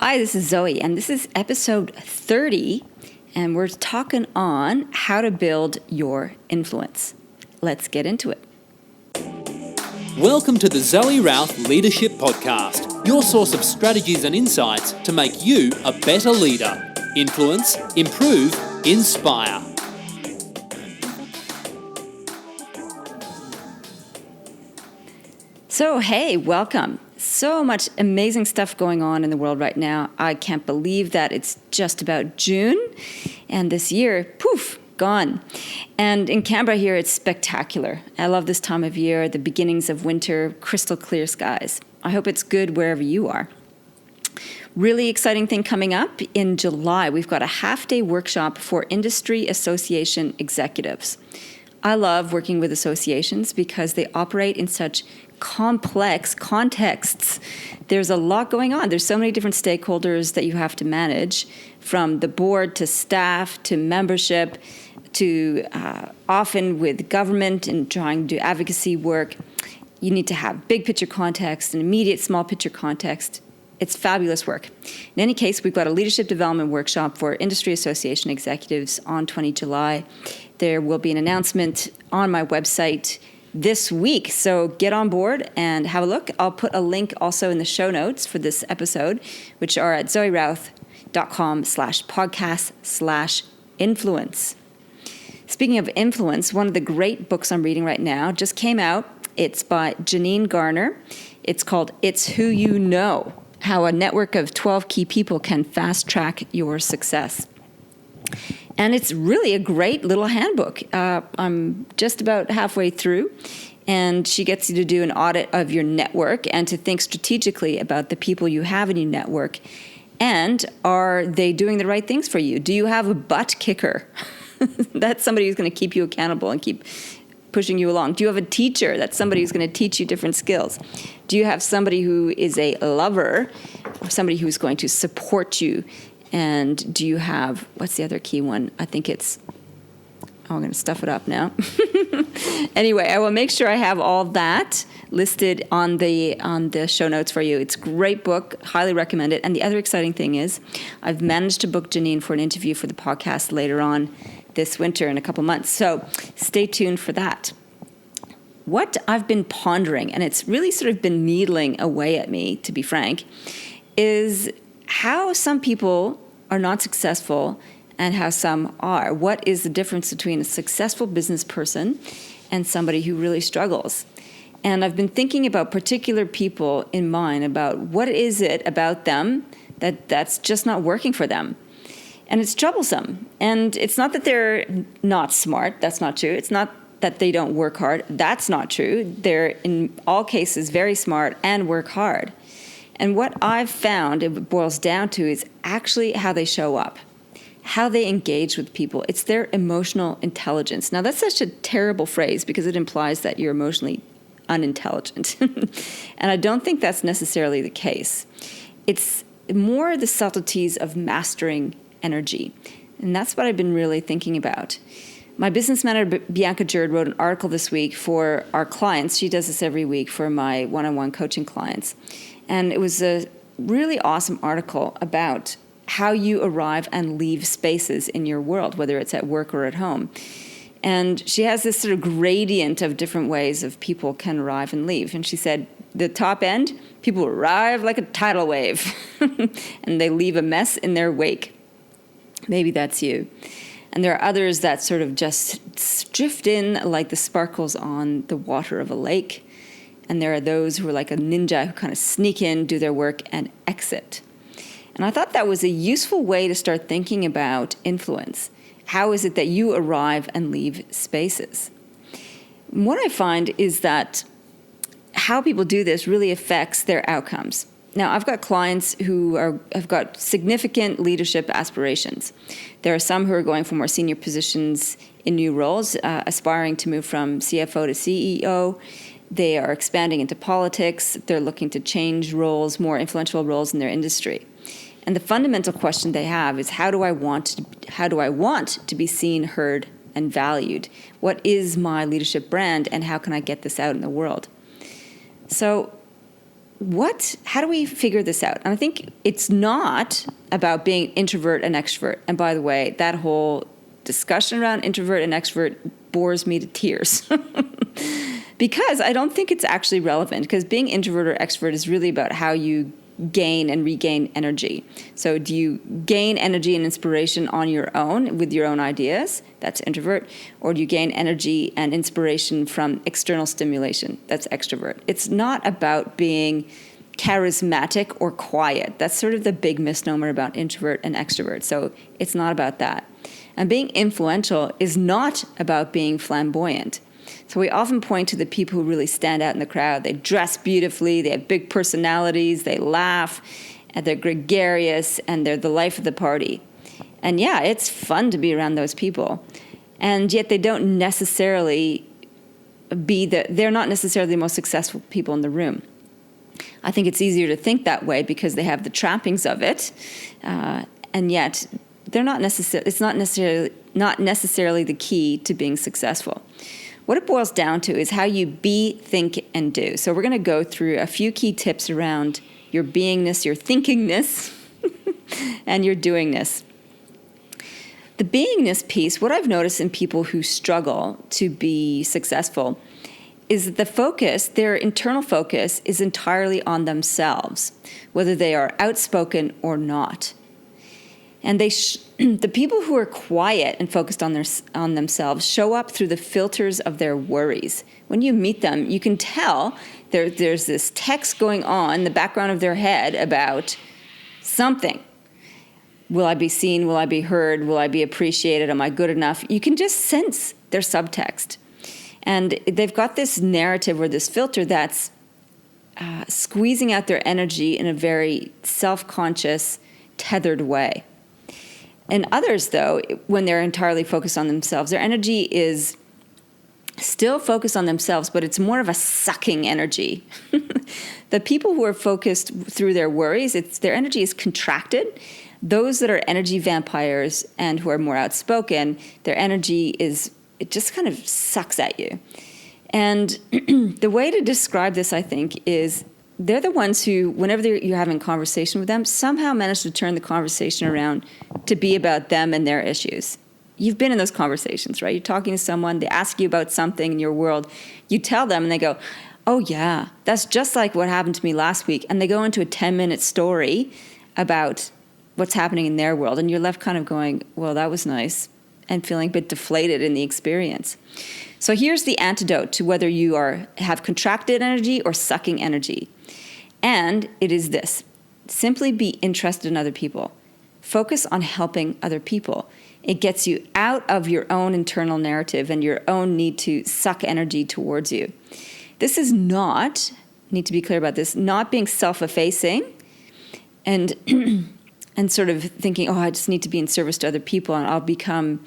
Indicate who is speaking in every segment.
Speaker 1: Hi, this is Zoe, and this is episode 30, and we're talking on how to build your influence. Let's get into it.
Speaker 2: Welcome to the Zoe Routh Leadership Podcast, your source of strategies and insights to make you a better leader. Influence, improve, inspire.
Speaker 1: So, hey, welcome. So much amazing stuff going on in the world right now. I can't believe that it's just about June, and this year, poof, gone. And in Canberra here, it's spectacular. I love this time of year, the beginnings of winter, crystal clear skies. I hope it's good wherever you are. Really exciting thing coming up in July. We've got a half-day workshop for industry association executives. I love working with associations because they operate in such complex contexts. There's a lot going on. There's so many different stakeholders that you have to manage, from the board to staff to membership to often with government and trying to do advocacy work. You need to have big picture context and immediate small picture context. It's fabulous work. In any case, we've got a leadership development workshop for industry association executives on 20 July. There will be an announcement on my website this week, so get on board and have a look. I'll put a link also in the show notes for this episode, which are at zoerouth.com/podcast/influence. Speaking of influence, one of the great books I'm reading right now just came out. It's by Janine Garner. It's called It's Who You Know: How a Network of 12 Key People Can Fast Track Your Success. And it's really a great little handbook. I'm just about halfway through, and she gets you to do an audit of your network and to think strategically about the people you have in your network. And are they doing the right things for you? Do you have a butt kicker? That's somebody who's going to keep you accountable and keep pushing you along. Do you have a teacher? That's somebody who's going to teach you different skills. Do you have somebody who is a lover, or somebody who's going to support you? And do you have, what's the other key one? I think it's, I'm going to stuff it up now. Anyway, I will make sure I have all that listed on the show notes for you. It's a great book, highly recommend it. And the other exciting thing is I've managed to book Janine for an interview for the podcast later on this winter in a couple months. So stay tuned for that. What I've been pondering, and it's really sort of been needling away at me, to be frank, is how some people are not successful and how some are. What is the difference between a successful business person and somebody who really struggles? And I've been thinking about particular people in mind, about what is it about them that's just not working for them. And it's troublesome. And it's not that they're not smart. That's not true. It's not that they don't work hard. That's not true. They're, in all cases, very smart and work hard. And what I've found it boils down to is actually how they show up, how they engage with people. It's their emotional intelligence. Now, that's such a terrible phrase because it implies that you're emotionally unintelligent. And I don't think that's necessarily the case. It's more the subtleties of mastering energy. And that's what I've been really thinking about. My business manager, Bianca Jerd, wrote an article this week for our clients. She does this every week for my one-on-one coaching clients. And it was a really awesome article about how you arrive and leave spaces in your world, whether it's at work or at home. And she has this sort of gradient of different ways of people can arrive and leave. And she said, the top end, people arrive like a tidal wave, and they leave a mess in their wake. Maybe that's you. And there are others that sort of just drift in like the sparkles on the water of a lake. And there are those who are like a ninja who kind of sneak in, do their work, and exit. And I thought that was a useful way to start thinking about influence. How is it that you arrive and leave spaces? And what I find is that how people do this really affects their outcomes. Now, I've got clients who have got significant leadership aspirations. There are some who are going for more senior positions in new roles, aspiring to move from CFO to CEO. They are expanding into politics. They're looking to change roles, more influential roles in their industry. And the fundamental question they have is, how do I want to be seen, heard, and valued? What is my leadership brand, and how can I get this out in the world? So how do we figure this out? And I think it's not about being introvert and extrovert. And by the way, that whole discussion around introvert and extrovert bores me to tears because I don't think it's actually relevant, because being introvert or extrovert is really about how you gain and regain energy. So do you gain energy and inspiration on your own with your own ideas? That's introvert. Or do you gain energy and inspiration from external stimulation? That's extrovert. It's not about being charismatic or quiet. That's sort of the big misnomer about introvert and extrovert. So it's not about that. And being influential is not about being flamboyant. So we often point to the people who really stand out in the crowd. They dress beautifully, they have big personalities, they laugh, and they're gregarious, and they're the life of the party. And yeah, it's fun to be around those people. And yet they don't necessarily they're not necessarily the most successful people in the room. I think it's easier to think that way because they have the trappings of it, and yet they're not necessarily. It's not necessarily the key to being successful. What it boils down to is how you be, think, and do. So we're going to go through a few key tips around your beingness, your thinkingness, and your doingness. The beingness piece, what I've noticed in people who struggle to be successful, is that the focus, their internal focus, is entirely on themselves, whether they are outspoken or not. And the people who are quiet and focused on themselves show up through the filters of their worries. When you meet them, you can tell there's this text going on in the background of their head about something. Will I be seen? Will I be heard? Will I be appreciated? Am I good enough? You can just sense their subtext. And they've got this narrative or this filter that's squeezing out their energy in a very self-conscious, tethered way. And others, though, when they're entirely focused on themselves, their energy is still focused on themselves, but it's more of a sucking energy. The people who are focused through their worries, their energy is contracted. Those that are energy vampires and who are more outspoken, their energy it just kind of sucks at you. And the way to describe this, I think, is they're the ones who, whenever you're having a conversation with them, somehow manage to turn the conversation around to be about them and their issues. You've been in those conversations, right? You're talking to someone, they ask you about something in your world, you tell them and they go, oh yeah, that's just like what happened to me last week. And they go into a 10-minute story about what's happening in their world. And you're left kind of going, well, that was nice, and feeling a bit deflated in the experience. So here's the antidote to whether you have contracted energy or sucking energy. And it is this: simply be interested in other people. Focus on helping other people. It gets you out of your own internal narrative and your own need to suck energy towards you. This is not, need to be clear about this, not being self-effacing and and sort of thinking, oh, I just need to be in service to other people and I'll become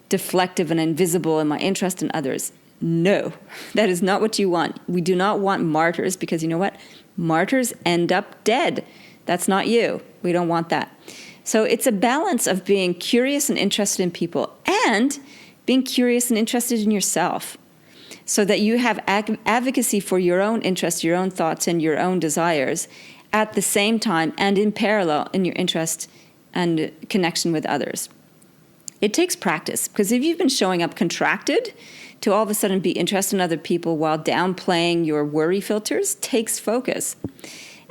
Speaker 1: deflective and invisible in my interest in others. No, that is not what you want. We do not want martyrs, because you know what? Martyrs end up dead. That's not you. We don't want that. So it's a balance of being curious and interested in people and being curious and interested in yourself, so that you have advocacy for your own interests, your own thoughts, and your own desires at the same time and in parallel in your interest and connection with others. It takes practice, because if you've been showing up contracted, to all of a sudden be interested in other people while downplaying your worry filters takes focus.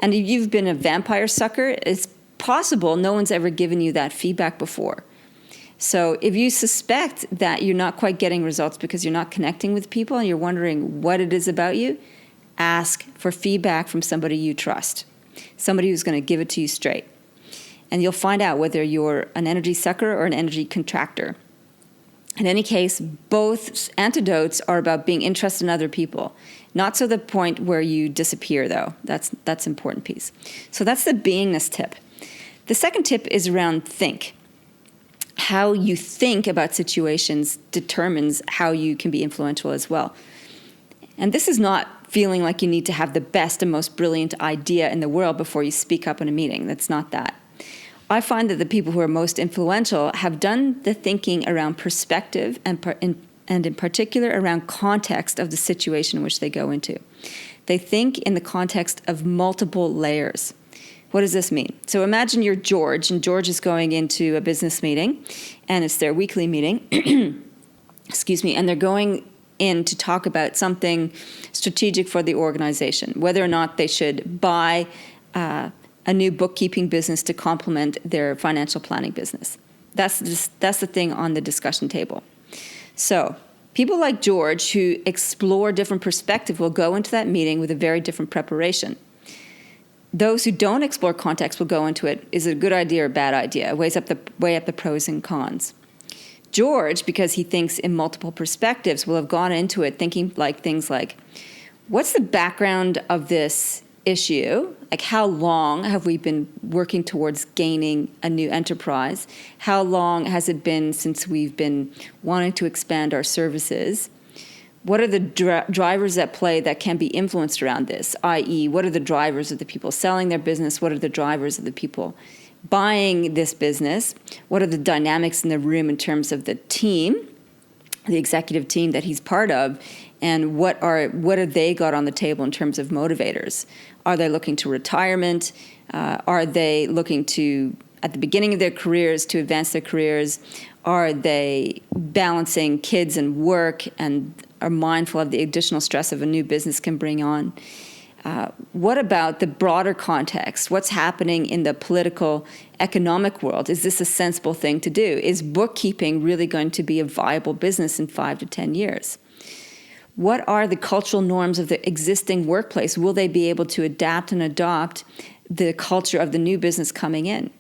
Speaker 1: And if you've been a vampire sucker, it's possible no one's ever given you that feedback before. So if you suspect that you're not quite getting results because you're not connecting with people and you're wondering what it is about you, ask for feedback from somebody you trust, somebody who's going to give it to you straight. And you'll find out whether you're an energy sucker or an energy contractor. In any case, both antidotes are about being interested in other people. Not to the point where you disappear, though. That's an important piece. So that's the beingness tip. The second tip is around think. How you think about situations determines how you can be influential as well. And this is not feeling like you need to have the best and most brilliant idea in the world before you speak up in a meeting. That's not that. I find that the people who are most influential have done the thinking around perspective and in particular around context of the situation in which they go into. They think in the context of multiple layers. What does this mean? So imagine you're George, and George is going into a business meeting, and it's their weekly meeting, and they're going in to talk about something strategic for the organization, whether or not they should buy a new bookkeeping business to complement their financial planning business. That's the thing on the discussion table. So people like George who explore different perspectives will go into that meeting with a very different preparation. Those who don't explore context will go into it, is it a good idea or a bad idea? Weigh up the pros and cons. George, because he thinks in multiple perspectives, will have gone into it thinking things like, what's the background of this issue? Like, how long have we been working towards gaining a new enterprise? How long has it been since we've been wanting to expand our services? What are the drivers at play that can be influenced around this? I.e., what are the drivers of the people selling their business? What are the drivers of the people buying this business? What are the dynamics in the room in terms of the team, the executive team that he's part of? And what are they got on the table in terms of motivators? Are they looking to retirement? Are they looking to, at the beginning of their careers, to advance their careers? Are they balancing kids and work and are mindful of the additional stress of a new business can bring on? What about the broader context? What's happening in the political, economic world? Is this a sensible thing to do? Is bookkeeping really going to be a viable business in 5 to 10 years? What are the cultural norms of the existing workplace? Will they be able to adapt and adopt the culture of the new business coming in?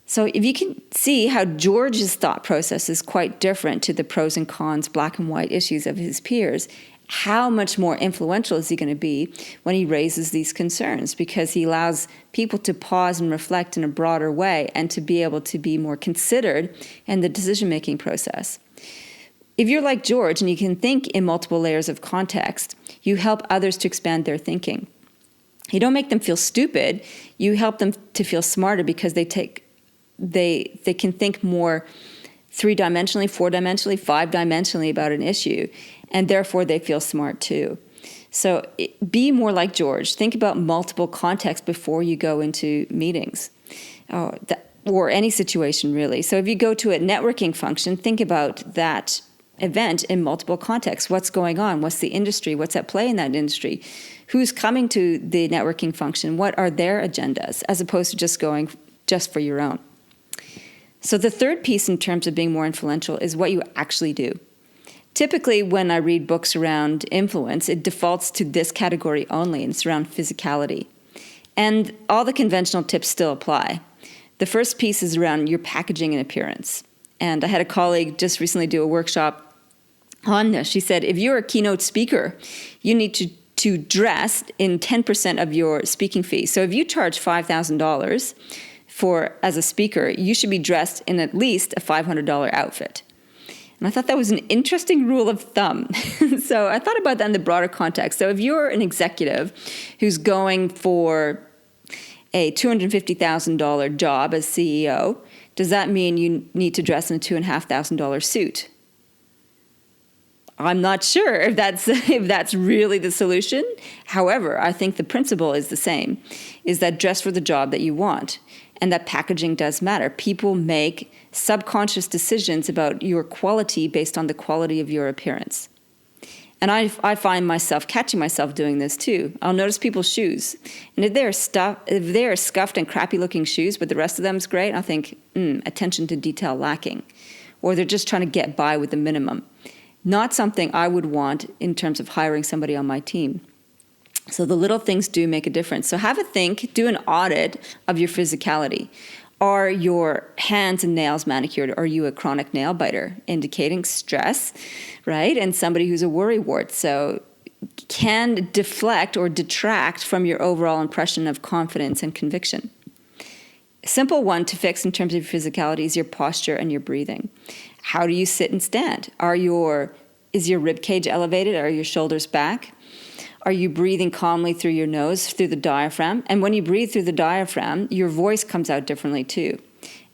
Speaker 1: So if you can see how George's thought process is quite different to the pros and cons, black and white issues of his peers, how much more influential is he going to be when he raises these concerns? Because he allows people to pause and reflect in a broader way and to be able to be more considered in the decision-making process. If you're like George and you can think in multiple layers of context, you help others to expand their thinking. You don't make them feel stupid. You help them to feel smarter because they can think more 3-dimensionally, 4-dimensionally, 5-dimensionally about an issue, and therefore they feel smart too. So be more like George. Think about multiple contexts before you go into meetings or any situation really. So if you go to a networking function, think about that event in multiple contexts. What's going on? What's the industry? What's at play in that industry? Who's coming to the networking function? What are their agendas, as opposed to just going just for your own? So the third piece in terms of being more influential is what you actually do. Typically, when I read books around influence, it defaults to this category only, and it's around physicality. And all the conventional tips still apply. The first piece is around your packaging and appearance. And I had a colleague just recently do a workshop on this. She said, if you're a keynote speaker, you need to dress in 10% of your speaking fee. So if you charge $5,000 as a speaker, you should be dressed in at least a $500 outfit. And I thought that was an interesting rule of thumb. So I thought about that in the broader context. So if you're an executive who's going for a $250,000 job as CEO, does that mean you need to dress in a $2,500 suit? I'm not sure if that's really the solution. However, I think the principle is the same, is that dress for the job that you want, and that packaging does matter. People make subconscious decisions about your quality based on the quality of your appearance. And I find myself catching myself doing this too. I'll notice people's shoes. And if they're scuffed and crappy looking shoes, but the rest of them is great, I think, attention to detail lacking. Or they're just trying to get by with the minimum. Not something I would want in terms of hiring somebody on my team. So the little things do make a difference. So have a think, do an audit of your physicality. Are your hands and nails manicured? Are you a chronic nail biter, indicating stress, right? And somebody who's a worrywart. So can deflect or detract from your overall impression of confidence and conviction. A simple one to fix in terms of your physicality is your posture and your breathing. How do you sit and stand? Is your rib cage elevated? Are your shoulders back? Are you breathing calmly through your nose, through the diaphragm? And when you breathe through the diaphragm, your voice comes out differently too.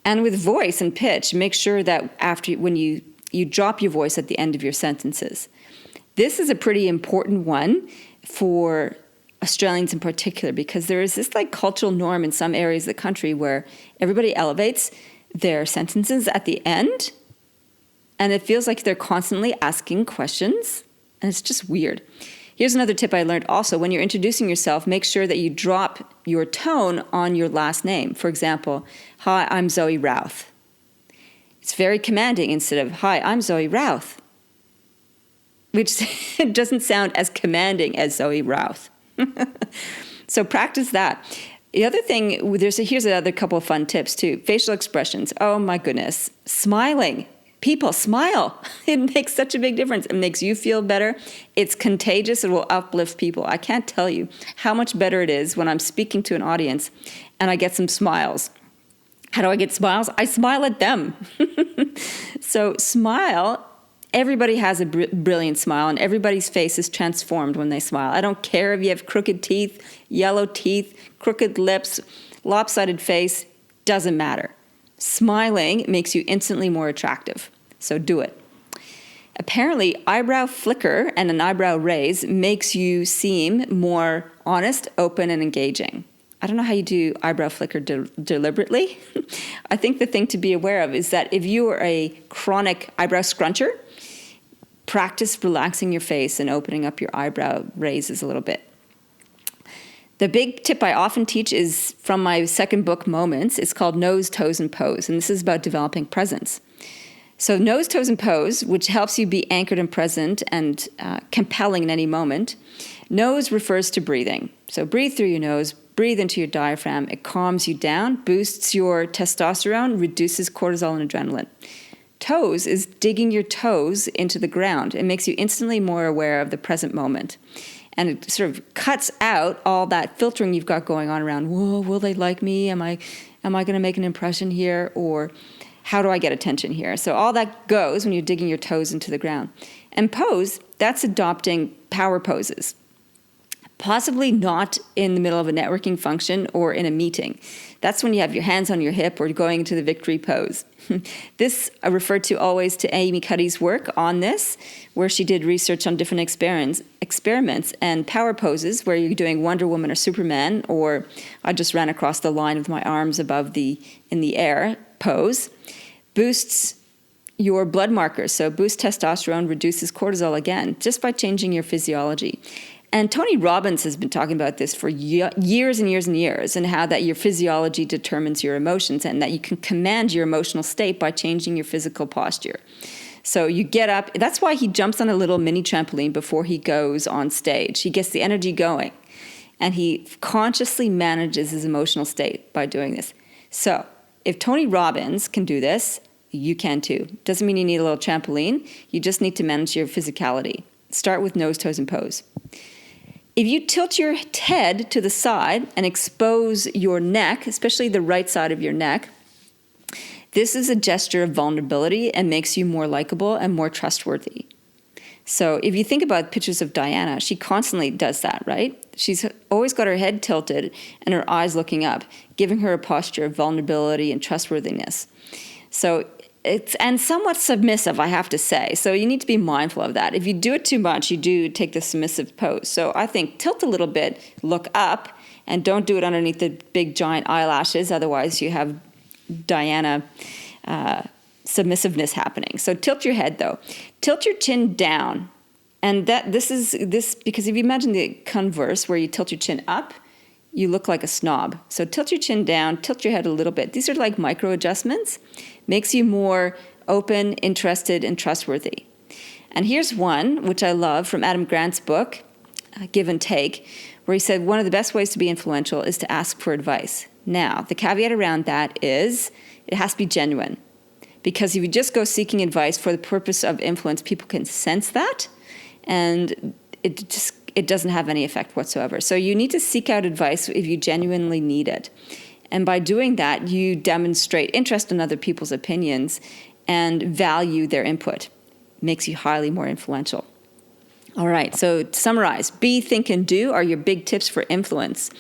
Speaker 1: And with voice and pitch, make sure that when you drop your voice at the end of your sentences. This is a pretty important one for Australians in particular, because there is this like cultural norm in some areas of the country where everybody elevates their sentences at the end, and it feels like they're constantly asking questions, and it's just weird. Here's another tip I learned also. When you're introducing yourself, make sure that you drop your tone on your last name. For example, hi, I'm Zoe Routh. It's very commanding instead of, hi, I'm Zoe Routh, which doesn't sound as commanding as Zoe Routh. So practice that. The other thing, here's another couple of fun tips too. Facial expressions. Oh my goodness. Smiling. People, smile. It makes such a big difference. It makes you feel better. It's contagious. It will uplift people. I can't tell you how much better it is when I'm speaking to an audience and I get some smiles. How do I get smiles? I smile at them. So smile. Everybody has a brilliant smile, and everybody's face is transformed when they smile. I don't care if you have crooked teeth, yellow teeth, crooked lips, lopsided face, doesn't matter. Smiling makes you instantly more attractive, so do it. Apparently, eyebrow flicker and an eyebrow raise makes you seem more honest, open, and engaging. I don't know how you do eyebrow flicker deliberately. I think the thing to be aware of is that if you are a chronic eyebrow scruncher, practice relaxing your face and opening up your eyebrow raises a little bit. The big tip I often teach is from my second book, Moments. It's called Nose, Toes, and Pose, and this is about developing presence. So nose, toes, and pose, which helps you be anchored and present and compelling in any moment. Nose refers to breathing. So breathe through your nose, breathe into your diaphragm. It calms you down, boosts your testosterone, reduces cortisol and adrenaline. Toes is digging your toes into the ground. It makes you instantly more aware of the present moment. And it sort of cuts out all that filtering you've got going on around, whoa, will they like me? Am I going to make an impression here? Or how do I get attention here? So all that goes when you're digging your toes into the ground. And pose, that's adopting power poses. Possibly not in the middle of a networking function or in a meeting. That's when you have your hands on your hip or going into the victory pose. This I refer to always to Amy Cuddy's work on this, where she did research on different experiments and power poses where you're doing Wonder Woman or Superman, or I just ran across the line with my arms above in the air pose, boosts your blood markers. So boosts testosterone, reduces cortisol again, just by changing your physiology. And Tony Robbins has been talking about this for years and years and years, and how that your physiology determines your emotions and that you can command your emotional state by changing your physical posture. So you get up. That's why he jumps on a little mini trampoline before he goes on stage. He gets the energy going, and he consciously manages his emotional state by doing this. So if Tony Robbins can do this, you can too. Doesn't mean you need a little trampoline. You just need to manage your physicality. Start with nose, toes, and pose. If you tilt your head to the side and expose your neck, especially the right side of your neck, this is a gesture of vulnerability and makes you more likable and more trustworthy. So if you think about pictures of Diana, she constantly does that, right? She's always got her head tilted and her eyes looking up, giving her a posture of vulnerability and trustworthiness. So it's somewhat submissive, I have to say. So you need to be mindful of that. If you do it too much, you do take the submissive pose. So I think tilt a little bit, look up, and don't do it underneath the big giant eyelashes. Otherwise, you have Diana submissiveness happening. So tilt your head, though. Tilt your chin down. And this because if you imagine the converse where you tilt your chin up, you look like a snob. So tilt your chin down, tilt your head a little bit. These are like micro adjustments. Makes you more open, interested, and trustworthy. And here's one, which I love, from Adam Grant's book, Give and Take, where he said one of the best ways to be influential is to ask for advice. Now, the caveat around that is it has to be genuine. Because if you just go seeking advice for the purpose of influence, people can sense that, and it doesn't have any effect whatsoever. So you need to seek out advice if you genuinely need it. And by doing that, you demonstrate interest in other people's opinions and value their input. Makes you highly more influential. All right, so to summarize, be, think, and do are your big tips for influence.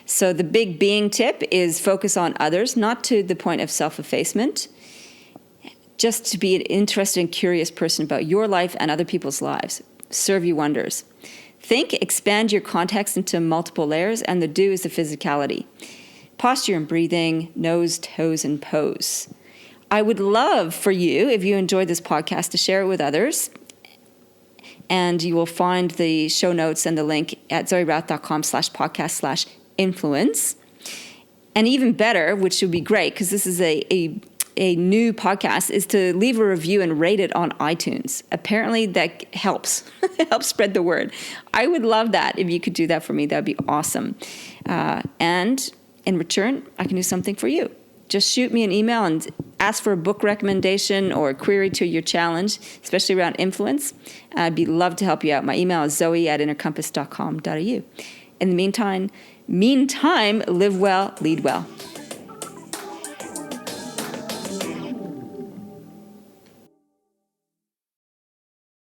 Speaker 1: So the big being tip is focus on others, not to the point of self-effacement, just to be an interested and curious person about your life and other people's lives. Serve you wonders. Think, expand your context into multiple layers, and the do is the physicality. Posture and breathing, nose, toes, and pose. I would love for you, if you enjoyed this podcast, to share it with others. And you will find the show notes and the link at zoerouth.com/podcast/influence. And even better, which would be great, because this is a new podcast, is to leave a review and rate it on iTunes. Apparently that helps. It helps spread the word. I would love that if you could do that for me. That would be awesome. And in return, I can do something for you. Just shoot me an email and ask for a book recommendation or a query to your challenge, especially around influence. I'd be love to help you out. My email is zoe@innercompass.com.au. In the meantime, live well, lead well.